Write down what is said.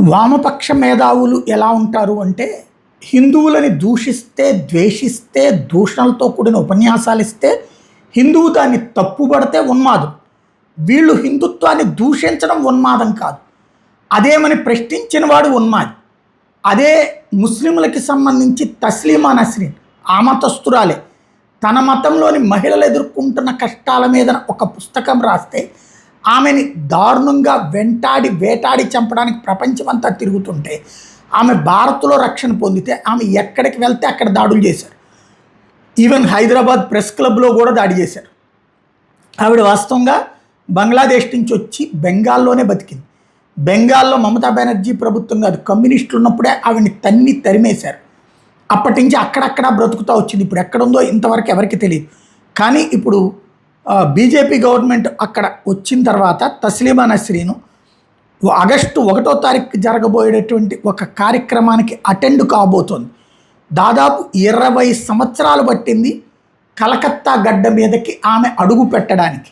వామపక్ష మేధావులు ఎలా ఉంటారు అంటే, హిందువులని దూషిస్తే, ద్వేషిస్తే, దూషణలతో కూడిన ఉపన్యాసాలు ఇస్తే, హిందువు దాన్ని తప్పుబడితే ఉన్మాదం. వీళ్ళు హిందుత్వాన్ని దూషించడం ఉన్మాదం కాదు. అదేమని ప్రశ్నించిన వాడు ఉన్మాది. అదే ముస్లింలకి సంబంధించి తస్లీమా నస్రీన్ ఆ మతస్థురాలే తన మతంలోని మహిళలు ఎదుర్కొంటున్న కష్టాల మీద ఒక పుస్తకం రాస్తే ఆమెని దారుణంగా వెంటాడి వేటాడి చంపడానికి ప్రపంచమంతా తిరుగుతుంటే ఆమె భారత్లో రక్షణ పొందితే ఆమె ఎక్కడికి వెళ్తే అక్కడ దాడులు చేశారు. ఈవెన్ హైదరాబాద్ ప్రెస్ క్లబ్లో కూడా దాడి చేశారు. ఆవిడ వాస్తవంగా బంగ్లాదేశ్ నుంచి వచ్చి బెంగాల్లోనే బతికింది. బెంగాల్లో మమతా బెనర్జీ ప్రభుత్వం కాదు, కమ్యూనిస్టులు ఉన్నప్పుడే ఆవిడని తరిమేశారు. అప్పటి నుంచి అక్కడక్కడ బ్రతుకుతూ వచ్చింది. ఇప్పుడు ఎక్కడుందో ఇంతవరకు ఎవరికి తెలియదు. కానీ ఇప్పుడు బీజేపీ గవర్నమెంట్ అక్కడ వచ్చిన తర్వాత తస్లీమా నస్రీను ఆగస్టు 1వ తారీఖు జరగబోయేటటువంటి ఒక కార్యక్రమానికి అటెండ్ కాబోతోంది. దాదాపు 20 సంవత్సరాలు పట్టింది కలకత్తా గడ్డ మీదకి ఆమె అడుగు పెట్టడానికి.